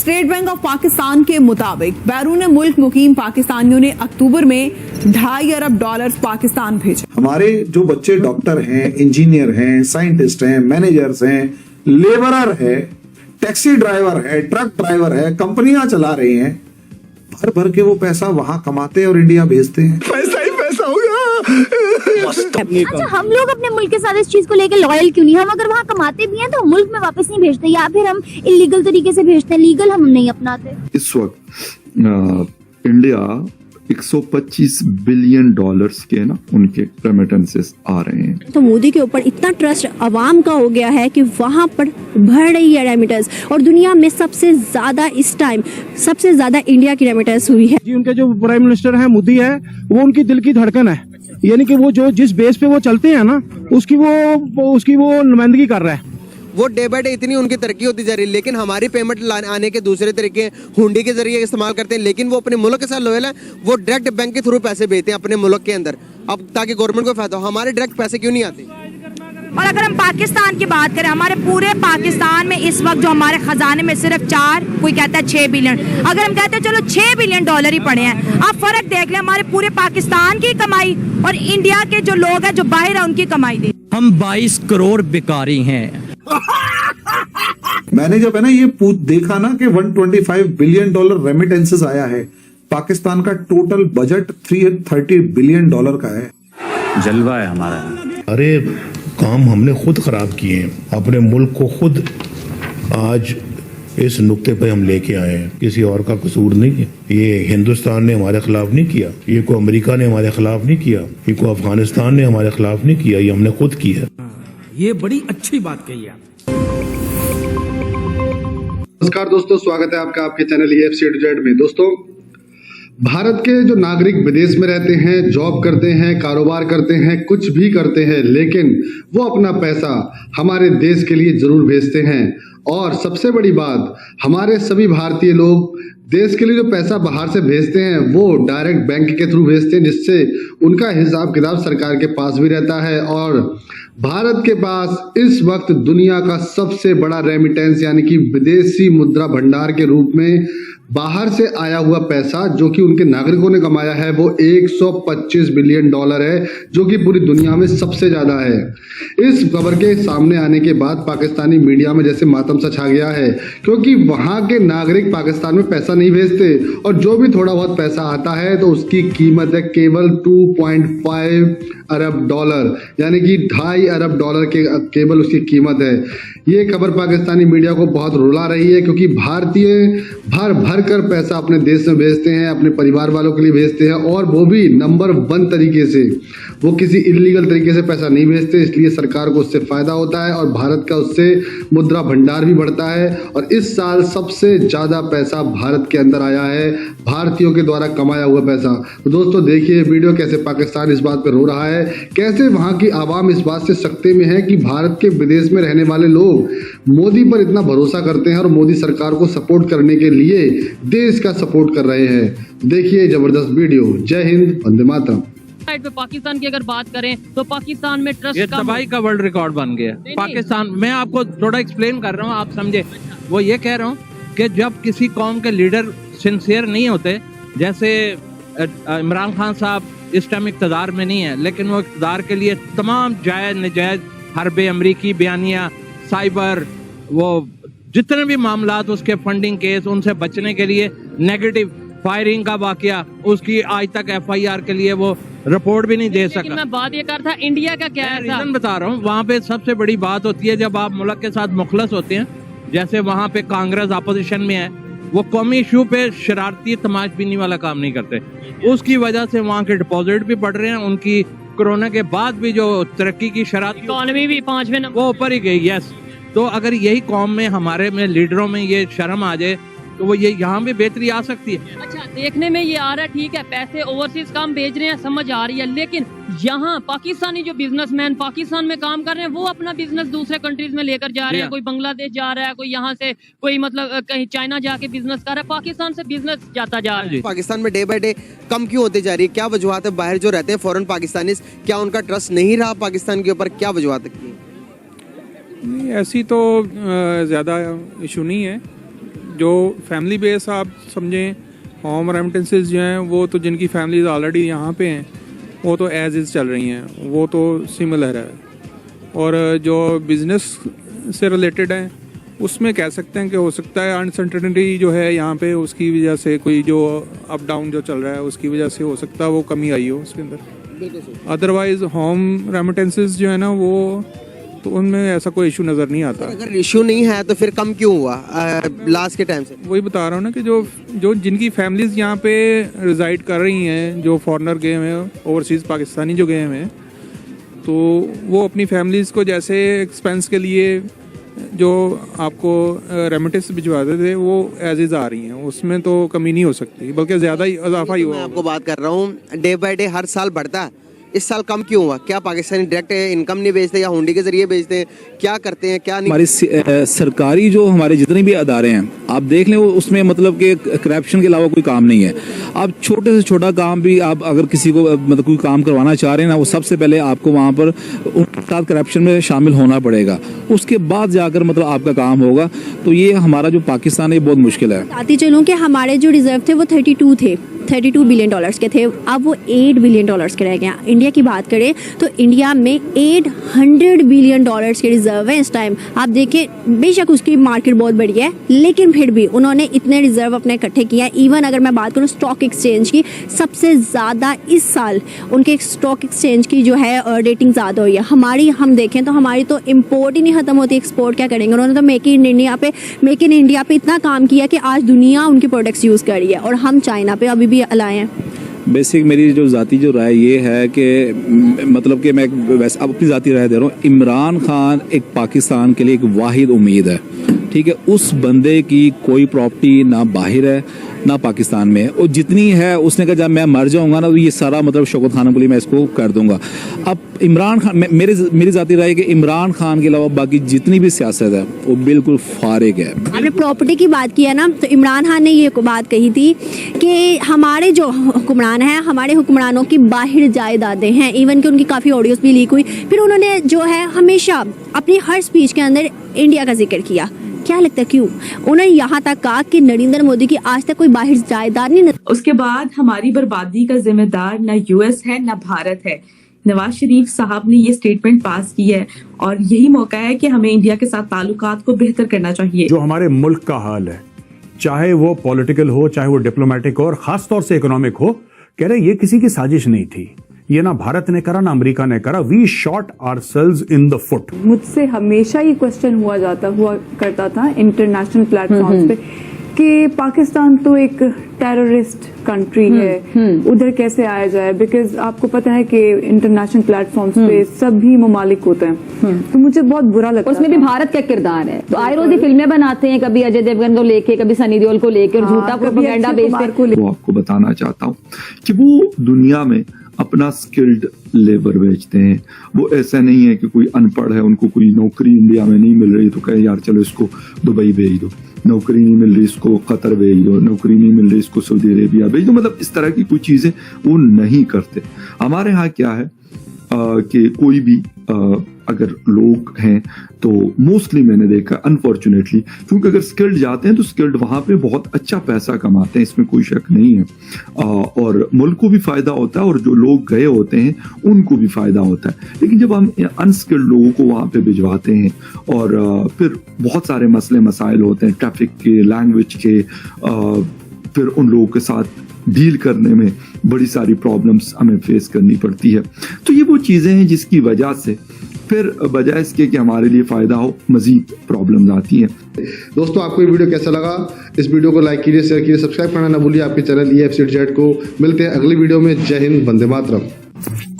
State bank of Pakistan के मुताबिक बैरून मुल्क मुकीम पाकिस्तानियों ने अक्टूबर में $2.5 अरब पाकिस्तान भेजे। हमारे जो बच्चे डॉक्टर हैं, इंजीनियर हैं, साइंटिस्ट हैं, मैनेजर्स हैं, लेबरर है, टैक्सी ड्राइवर है, ट्रक ड्राइवर है, कंपनियां चला रहे हैं, भर भर के वो पैसा वहां कमाते हैं और इंडिया भेजते हैं। पैसा ही पैसा होगा। अच्छा, हम लोग अपने मुल्क के साथ इस चीज को लेकर लॉयल क्यों नहीं? हम अगर वहाँ कमाते भी हैं तो मुल्क में वापस नहीं भेजते, या फिर हम इलीगल तरीके से भेजते हैं, लीगल हम नहीं अपनाते। इस वक्त इंडिया 125 बिलियन डॉलर्स के ना उनके रेमिटेंसेस आ रहे हैं। तो मोदी के ऊपर इतना ट्रस्ट अवाम का हो गया है कि वहाँ पर बढ़ रही है रेमिटेंस, और दुनिया में सबसे ज्यादा इस टाइम सबसे ज्यादा इंडिया की रेमिटेंस हुई है। जी, उनके जो प्राइम मिनिस्टर है मोदी है, वो उनकी दिल की धड़कन है, यानी कि वो जो जिस बेस पे वो चलते हैं ना उसकी वो नुमाइंदगी कर रहा है। वो डे बाय डे इतनी उनकी तरक्की होती जा रही है, लेकिन हमारी पेमेंट आने के दूसरे तरीके हुंडी के जरिए इस्तेमाल करते हैं। लेकिन वो अपने मुल्क के साथ लॉयल है, वो डायरेक्ट बैंक के थ्रू पैसे भेजते हैं अपने मुल्क के अंदर, अब ताकि गवर्नमेंट को फायदा हो। हमारे डायरेक्ट पैसे क्यों नहीं आते? और अगर हम पाकिस्तान की बात करें, हमारे पूरे पाकिस्तान में इस वक्त जो हमारे खजाने में सिर्फ 4, कोई कहता है 6 बिलियन, अगर हम कहते हैं चलो $6 बिलियन ही पड़े हैं, आप फर्क देख लें हमारे पूरे पाकिस्तान की कमाई और इंडिया के जो लोग हैं जो बाहर है उनकी कमाई दे। हम 22 करोड़ भिखारी हैं। मैंने जब है ना ये देखा ना कि $125 बिलियन रेमिटेंसेस आया है, पाकिस्तान का टोटल बजट $330 बिलियन का है। जलवा है हमारा। अरे काम हमने खुद खराब किए हैं, अपने मुल्क को खुद आज इस नुक्ते पे हम लेके आए हैं, किसी और का कसूर नहीं है। ये हिंदुस्तान ने हमारे खिलाफ नहीं किया, ये को अमेरिका ने हमारे खिलाफ नहीं किया, ये को अफगानिस्तान ने हमारे खिलाफ नहीं किया, ये हमने खुद किया। ये बड़ी अच्छी बात कही है। नमस्कार दोस्तों, स्वागत है आपका आपके चैनल EFC to Z में। दोस्तों, भारत के जो नागरिक विदेश में रहते हैं, जॉब करते हैं, कारोबार करते हैं, कुछ भी करते हैं, लेकिन वो अपना पैसा हमारे देश के लिए जरूर भेजते हैं। और सबसे बड़ी बात, हमारे सभी भारतीय लोग देश के लिए जो पैसा बाहर से भेजते हैं वो डायरेक्ट बैंक के थ्रू भेजते हैं, जिससे उनका हिसाब किताब सरकार के पास भी रहता है। और भारत के पास इस वक्त दुनिया का सबसे बड़ा रेमिटेंस यानी कि विदेशी मुद्रा भंडार के रूप में बाहर से आया हुआ पैसा जो कि उनके नागरिकों ने कमाया है वो $125 बिलियन है, जो कि पूरी दुनिया में सबसे ज्यादा है। इस खबर के सामने आने के बाद पाकिस्तानी मीडिया में जैसे मातम सा छा गया है, क्योंकि वहां के नागरिक पाकिस्तान में पैसा नहीं भेजते, और जो भी थोड़ा बहुत पैसा आता है तो उसकी कीमत है केवल $2.5 अरब, यानी कि $2.5 अरब के केवल उसकी कीमत है। ये खबर पाकिस्तानी मीडिया को बहुत रुला रही है, क्योंकि भारतीय भर भर कर पैसा अपने देश में भेजते हैं, अपने परिवार वालों के लिए भेजते हैं, और वो भी नंबर 1 तरीके से। वो किसी इलीगल तरीके से पैसा नहीं भेजते, इसलिए सरकार को उससे फायदा होता है और भारत का उससे मुद्रा भंडार भी बढ़ता है। और इस साल सबसे ज्यादा पैसा भारत के अंदर आया है, भारतीयों के द्वारा कमाया हुआ पैसा। तो दोस्तों देखिए वीडियो, कैसे पाकिस्तान इस बात पर रो रहा है, कैसे वहां की आवाम इस बात से सकते में है कि भारत के विदेश में रहने वाले लोग मोदी पर इतना भरोसा करते हैं और मोदी सरकार को सपोर्ट करने के लिए देश का सपोर्ट कर रहे हैं। देखिए जबरदस्त वीडियो। जय हिंद, वंदे मातरम। पे पाकिस्तान की अगर बात करें तो पाकिस्तान में ट्रस्ट ये तबाही का वर्ल्ड रिकॉर्ड बन गया पाकिस्तान। मैं आपको थोड़ा एक्सप्लेन कर रहा हूँ, आप समझे। वो ये कह रहा हूँ कि जब किसी कौम के लीडर सिंसियर नहीं होते, जैसे इमरान खान साहब इस टाइम इक़्तिदार में नहीं है, लेकिन वो इक़्तिदार के लिए तमाम जायज़ नजायज़ हरबे अमरीकी बयानिया, साइबर, वो जितने भी मामलात उसके फंडिंग केस, उनसे बचने के लिए नेगेटिव फायरिंग का वाकया, उसकी आज तक FIR के लिए वो रिपोर्ट भी नहीं दे सका। मैं बात ये कर था इंडिया का क्या है, रीजन बता रहा हूँ। वहाँ पे सबसे बड़ी बात होती है जब आप मुल्क के साथ मुखलस होते हैं, जैसे वहाँ पे कांग्रेस अपोजिशन में है, वो कौमी इशू पे शरारती तमाशबीनी वाला काम नहीं करते, उसकी वजह से वहाँ के डिपॉजिट भी बढ़ रहे हैं, उनकी कोरोना के बाद भी जो तरक्की की शरारत, इकोनॉमी भी 5वें नंबर वो ऊपर ही गई। यस, तो अगर यही कौम में हमारे में लीडरों में ये शर्म आ जाए तो वो ये यहाँ भी बेहतरी आ सकती है। अच्छा, देखने में ये आ रहा है, ठीक है, पैसे ओवरसीज काम भेज रहे हैं, समझ आ रही है, लेकिन यहाँ पाकिस्तानी जो बिजनेसमैन पाकिस्तान में काम कर रहे हैं वो अपना बिजनेस दूसरे कंट्रीज में लेकर जा रहे हैं। कोई बांग्लादेश जा रहा है, कोई यहाँ से, कोई मतलब कहीं चाइना जाके बिजनेस कर रहा है, पाकिस्तान से बिजनेस जाता जा रहा है। पाकिस्तान में डे बाय डे कम क्यों होती जा रही है? क्या वजूहत है? बाहर जो रहते हैं फॉरेन पाकिस्तानी, क्या उनका ट्रस्ट नहीं रहा पाकिस्तान के ऊपर? क्या वजूहत है? नहीं, ऐसी तो ज़्यादा इशू नहीं है। जो फैमिली बेस आप समझें, होम रेमिटेंसेस जो हैं वो तो जिनकी फैमिलीज ऑलरेडी यहाँ पे हैं वो तो एज इज़ चल रही हैं, वो तो सिमिलर है। और जो बिज़नेस से रिलेटेड हैं उसमें कह सकते हैं कि हो सकता है अनसर्टेनिटी जो है यहाँ पे उसकी वजह से कोई जो अप डाउन जो चल रहा है उसकी वजह से हो सकता है वो कमी आई हो उसके अंदर। अदरवाइज होम रेमिटेंसेस जो है ना वो तो उनमें ऐसा कोई इशू नज़र नहीं आता। अगर इशू नहीं है तो फिर कम क्यों हुआ लास्ट के टाइम से? वही बता रहा हूँ ना कि जो जिनकी फैमिलीज यहाँ पे रिजाइड कर रही हैं, जो फॉरेनर गए हुए हैं, ओवरसीज़ पाकिस्तानी जो गए हुए हैं, तो वो अपनी फैमिलीज़ को जैसे एक्सपेंस के लिए जो आपको रेमिटेंस भिजवाते थे वो एज इज़ आ रही हैं, उसमें तो कमी नहीं हो सकती बल्कि ज़्यादा ही इजाफा ही हुआ। मैं आपको बात कर रहा हूँ, डे बाय डे हर साल बढ़ता है, इस साल कम क्यों हुआ? क्या पाकिस्तानी डायरेक्ट इनकम नहीं बेचते या हुंडी के जरिए बेचते हैं? क्या करते हैं क्या नहीं? हमारी सरकारी जो हमारे जितने भी अदारे हैं आप देख लें, उसमें मतलब कि करप्शन के अलावा कोई काम नहीं है। आप छोटे से छोटा काम भी आप अगर किसी को मतलब कोई काम करवाना चाह रहे हैं ना, वो सबसे पहले आपको वहाँ पर उनके साथ करप्शन में शामिल होना पड़ेगा, उसके बाद जाकर मतलब आपका काम होगा। तो ये हमारा जो पाकिस्तान है बहुत मुश्किल है। बताती चलूँ कि हमारे जो रिजर्व थे वो 32 बिलियन डॉलर्स के थे, अब वो 8 बिलियन डॉलर्स के रह गए। इंडिया की बात करें तो इंडिया में 800 बिलियन डॉलर्स के रिजर्व हैं इस टाइम। आप देखिए, बेशक उसकी मार्केट बहुत बड़ी है लेकिन फिर भी उन्होंने इतने रिजर्व अपने इकट्ठे किया। इवन अगर मैं बात करूँ स्टॉक एक्सचेंज की, सबसे ज़्यादा इस साल उनके स्टॉक एक्सचेंज की जो है रेटिंग ज़्यादा हुई है। हमारी हम देखें तो हमारी तो इम्पोर्ट ही नहीं ख़त्म होती, एक्सपोर्ट क्या करेंगे। उन्होंने तो मेक इन इंडिया पे इतना काम किया कि आज दुनिया उनके प्रोडक्ट्स यूज़ कर रही है और हम चाइना पे अभी भी अलाए हैं। बेसिक मेरी जो ज़ाती जो राय ये है कि मतलब कि मैं वैसे अब अपनी ज़ाती राय दे रहा हूँ, इमरान खान एक पाकिस्तान के लिए एक वाहिद उम्मीद है, ठीक है। उस बंदे की कोई प्रॉपर्टी ना बाहर है ना पाकिस्तान में, और जितनी है उसने कहा जब मैं मर जाऊंगा ना तो ये सारा मतलब शौकत खान के लिए मैं इसको कर दूंगा। अब इमरान खान, मेरी ज़ाती राय है कि इमरान खान के अलावा बाकी जितनी भी सियासत है वो बिल्कुल फारिग है। आपने प्रॉपर्टी की बात की है ना, तो इमरान खान ने ये बात कही थी कि हमारे जो हुक्मरान हैं, हमारे हुक्मरानों की बाहर जायदादें हैं। इवन कि उनकी काफ़ी ऑडियोज भी लीक हुई। फिर उन्होंने जो है हमेशा अपनी हर स्पीच के अंदर इंडिया का जिक्र किया। क्या लगता है क्यों? उन्होंने यहाँ तक कहा कि नरेंद्र मोदी की आज तक कोई बाहर जायदाद नहीं। उसके बाद हमारी बर्बादी का जिम्मेदार न यूएस है न भारत है। नवाज शरीफ साहब ने ये स्टेटमेंट पास की है और यही मौका है कि हमें इंडिया के साथ ताल्लुकात को बेहतर करना चाहिए। जो हमारे मुल्क का हाल है, चाहे वो पॉलिटिकल हो चाहे वो डिप्लोमेटिक हो और खास तौर से इकोनॉमिक हो, कह रहे ये किसी की साजिश नहीं थी, ये ना भारत ने करा ना अमेरिका ने करा। We shot ourselves in the foot. मुझसे हमेशा ये क्वेश्चन हुआ करता था इंटरनेशनल प्लेटफॉर्म्स पे कि पाकिस्तान तो एक टेररिस्ट कंट्री है, उधर कैसे आया जाए, बिकॉज आपको पता है कि इंटरनेशनल प्लेटफॉर्म्स पे सभी ममालिक होते हैं। तो मुझे बहुत बुरा लगता है। उसमें भी भारत का किरदार है। तो आए रोज ही फिल्में बनाते हैं, कभी अजय देवगन को लेके, कभी सनी देओल को लेके, और झूठा प्रोपेगेंडा बेचते हैं। वो आपको बताना चाहता हूँ कि वो दुनिया में अपना स्किल्ड लेबर बेचते हैं। वो ऐसा नहीं है कि कोई अनपढ़ है, उनको कोई नौकरी इंडिया में नहीं मिल रही तो कहे यार चलो इसको दुबई भेज दो, नौकरी नहीं मिल रही इसको कतर भेज दो, नौकरी नहीं मिल रही इसको सऊदी अरेबिया भेज दो। मतलब इस तरह की कुछ चीजें वो नहीं करते। हमारे यहाँ क्या है कि कोई भी अगर लोग हैं तो मोस्टली मैंने देखा अनफॉर्चुनेटली, क्योंकि अगर स्किल्ड जाते हैं तो स्किल्ड वहां पे बहुत अच्छा पैसा कमाते हैं, इसमें कोई शक नहीं है, और मुल्क को भी फायदा होता है और जो लोग गए होते हैं उनको भी फायदा होता है। लेकिन जब हम अनस्किल्ड लोगों को वहां पे भिजवाते हैं और फिर बहुत सारे मसले मसाइल होते हैं, ट्रैफिक के, लैंग्वेज के, फिर उन लोगों के साथ डील करने में बड़ी सारी प्रॉब्लम्स हमें फेस करनी पड़ती है। तो ये वो चीज़ें हैं जिसकी वजह से फिर बजाय इसके कि हमारे लिए फ़ायदा हो, मज़ीद प्रॉब्लम्स आती हैं। दोस्तों, आपको ये वीडियो कैसा लगा? इस वीडियो को लाइक कीजिए, शेयर कीजिए, सब्सक्राइब करना ना भूलिए आपके चैनल EFC टू जेड को। मिलते हैं अगली वीडियो में। जय हिंद, वंदे मातरम।